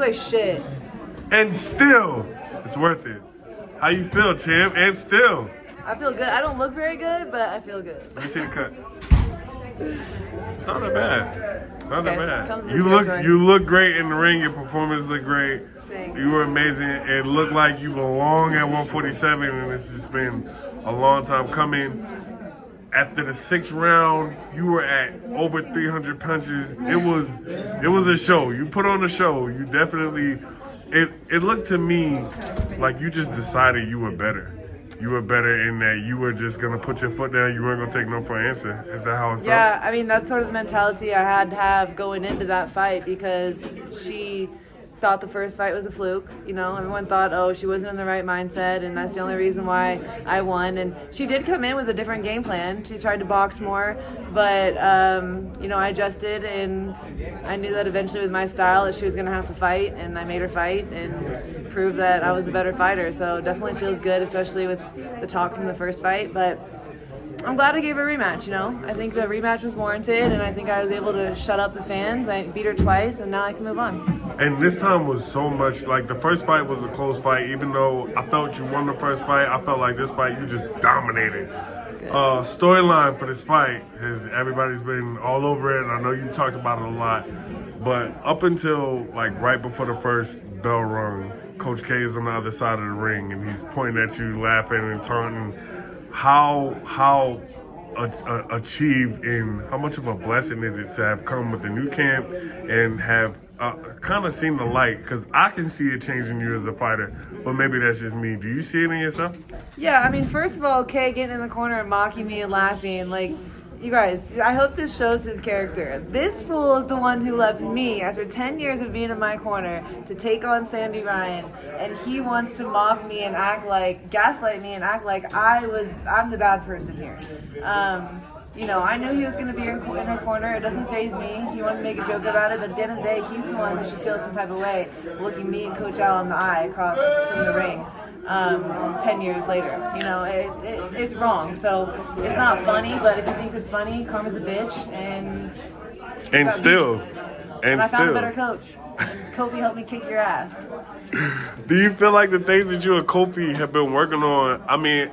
like shit. And still, it's worth it. How you feel, champ? And still. I feel good. I don't look very good, but I feel good. Let me see the cut. It's not that bad. It's not that bad. You look great in the ring. Your performance looked great. Thanks. You were amazing. It looked like you belong at 147, and it's just been a long time coming. After the 6th round, you were at over 300 punches. It was a show. You put on a show. You definitely. It looked to me like you just decided you were better. You were better in that you were just going to put your foot down. You weren't going to take no for an answer. Is that how it felt? Yeah, I mean, that's sort of the mentality I had to have going into that fight because she thought the first fight was a fluke. You know, everyone thought, oh, she wasn't in the right mindset, and that's the only reason why I won. And she did come in with a different game plan. She tried to box more, but, you know, I adjusted, and I knew that eventually with my style that she was going to have to fight, and I made her fight and proved that I was the better fighter. So it definitely feels good, especially with the talk from the first fight. But I'm glad I gave her a rematch, you know. I think the rematch was warranted, and I think I was able to shut up the fans. I beat her twice, and now I can move on. And this time was so much, like the first fight was a close fight. Even though I felt you won the first fight, I felt like this fight you just dominated. Storyline for this fight is everybody's been all over it, and I know you talked about it a lot. But up until like right before the first bell rung, Coach K is on the other side of the ring, and he's pointing at you, laughing and taunting. How achieved and how much of a blessing is it to have come with a new camp and have kind of seen the light? Because I can see it changing you as a fighter, but maybe that's just me. Do you see it in yourself? Yeah, I mean, first of all, Kay getting in the corner and mocking me and laughing, like, you guys, I hope this shows his character. This fool is the one who left me, after 10 years of being in my corner, to take on Sandy Ryan, and he wants to mock me and gaslight me and act like I'm the bad person here. You know, I knew he was going to be in her corner. It doesn't faze me. He wanted to make a joke about it, but at the end of the day, he's the one who should feel some type of way, looking me and Coach Al in the eye across from the ring. 10 years later, you know, it's wrong. So it's not funny, but if he thinks it's funny, karma's a bitch, and still, I found a better coach. Kofi helped me kick your ass. Do you feel like the things that you and Kofi have been working on? I mean,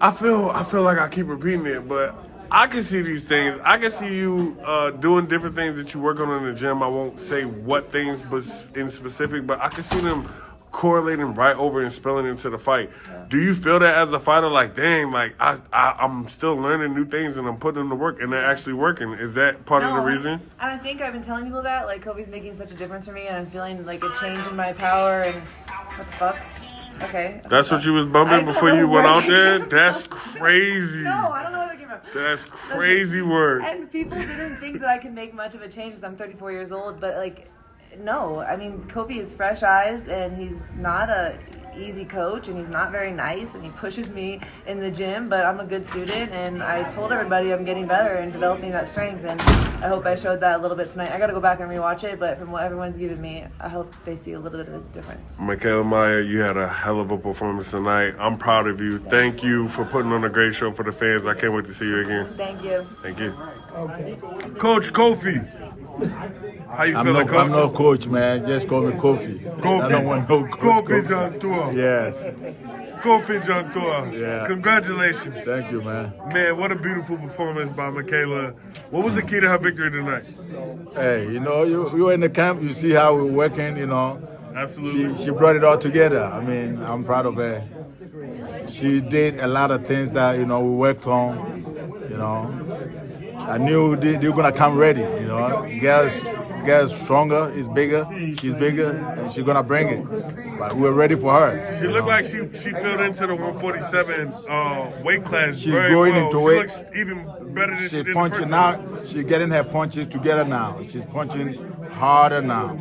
I feel like I keep repeating it, but I can see these things. I can see you doing different things that you work on in the gym. I won't say what things, but in specific, but I can see them correlating right over and spilling into the fight. Yeah. Do you feel that as a fighter, like, dang, like I'm still learning new things and I'm putting them to work and they're actually working? Is that part of the reason? And I think I've been telling people that, like, Kofi's making such a difference for me and I'm feeling like a change in my power and what the fuck? Okay. That's what you was bumping before you went out there? That's crazy. No, I don't know where that came from. That's crazy work. And people didn't think that I could make much of a change because I'm 34 years old, but like, no, I mean, Kofi is fresh eyes, and he's not a easy coach, and he's not very nice, and he pushes me in the gym, but I'm a good student, and I told everybody I'm getting better and developing that strength, and I hope I showed that a little bit tonight. I got to go back and rewatch it, but from what everyone's given me, I hope they see a little bit of a difference. Mikaela Mayer, you had a hell of a performance tonight. I'm proud of you. Thank you for putting on a great show for the fans. I can't wait to see you again. Thank you. Thank you. Okay. Coach Kofi. How you feeling, Coach? I'm no coach, man. Just call me Kofi. I don't want no coach. Kofi Jantua. Yes. Kofi Jantua. Yeah. Congratulations. Thank you, man. Man, what a beautiful performance by Mikaela. What was the key to her victory tonight? Hey, you know, you were in the camp. You see how we're working, you know. Absolutely. She brought it all together. I mean, I'm proud of her. She did a lot of things that, you know, we worked on, you know. I knew they were gonna come ready, you know. Girls stronger, is bigger, she's bigger, and she's gonna bring it. But we're ready for her. She looked like she filled into the 147 weight class. She's very going well. into she it. Looks even better than she did punching the first now. time. She's getting her punches together now. She's punching harder now.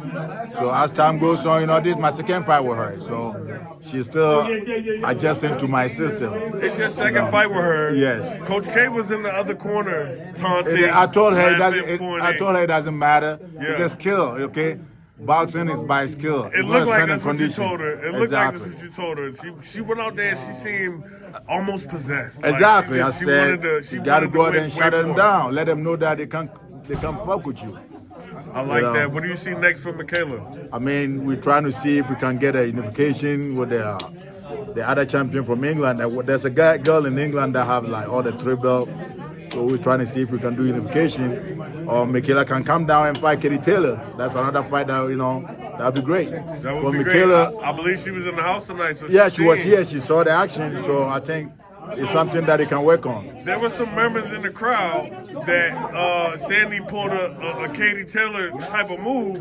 So as time goes on, you know, this is my second fight with her. So she's still adjusting to my system. It's your second fight with her. Yes. Coach K was in the other corner taunting. I told her it doesn't matter. Yeah. It's a skill, okay? Boxing is by skill. It looked like that's what you told her. It looked like that's what you told her. She went out there and she seemed almost possessed. Exactly. Like I said, you got to go out there and shut them down. Let them know that they can't fuck with you. I like that. What do you see next for Mikaela? I mean, we're trying to see if we can get a unification with the other champion from England. There's a girl in England that have like all the 3 belts. So we're trying to see if we can do unification, or Mikaela can come down and fight Katie Taylor. That's another fight that that'd be great. That would be great. I believe she was in the house tonight. So yeah, she was here. She saw the action. So I think it's something that they can work on. There were some murmurs in the crowd that Sandy pulled a Katie Taylor type of move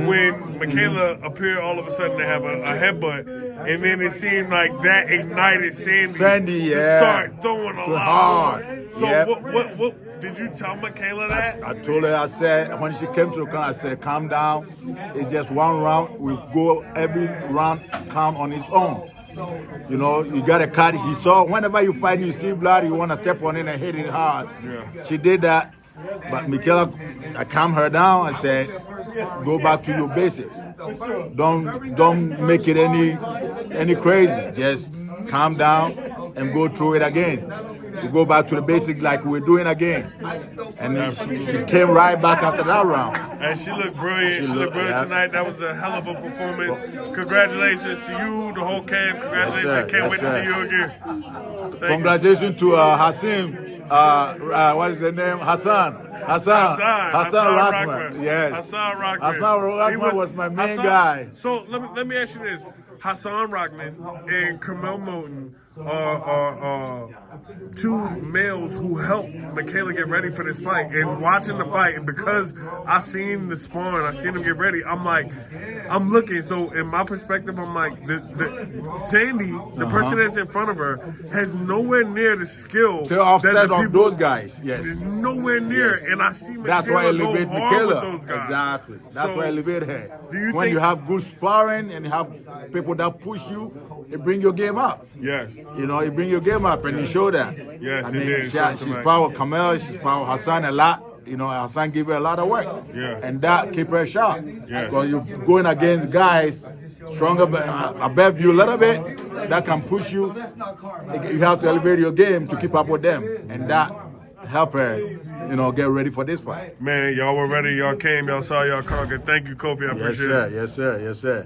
when Mikaela appeared all of a sudden to have a headbutt, and then it seemed like that ignited Sandy to start throwing a lot hard. So what did you tell Mikaela that? I told her, I said, when she came to the corner, I said, calm down. It's just one round. We go every round calm on its own. You got a cut. She saw whenever you fight, you see blood, you want to step on it and hit it hard. Yeah. She did that, but Mikaela, I calmed her down. I said, go back to your basics. Don't make it any crazy. Just calm down and go through it again. We go back to the basics like we're doing again. And then she came right back after that round. And she looked brilliant. She looked brilliant tonight. That was a hell of a performance. Congratulations to you, the whole camp. Congratulations. I can't wait to see you again. Congratulations to Hassim. What is his name? Hassan Rahman. Yes. Hassan Rahman. Hassan Rahman was my main guy. So let me ask you this. Hassan Rahman and Kamel Moten are 2 males who helped Mikaela get ready for this fight. And watching the fight, and because I seen the sparring, I seen them get ready, I'm looking. So in my perspective, I'm like, Sandy, the person that's in front of her, has nowhere near the skill to offset on those guys. Yes, nowhere near. Yes. And I see that's why I Mikaela elevate go hard with Mikaela. those guys. Exactly. That's why I elevate her. When you have good sparring and you have people that push you, it bring your game up. Yes. It bring your game up, and you show that. Yes, I mean, she's power Kamel, she's power Hassan a lot. Hassan give her a lot of work. Yeah. And that keep her sharp. Yes. Because you're going against guys stronger above you a little bit, that can push you. You have to elevate your game to keep up with them. And that help her, get ready for this fight. Man, y'all were ready. Y'all came. Y'all saw. Y'all conquered. Thank you, Kofi. I appreciate it. Yes, sir. Yes, sir.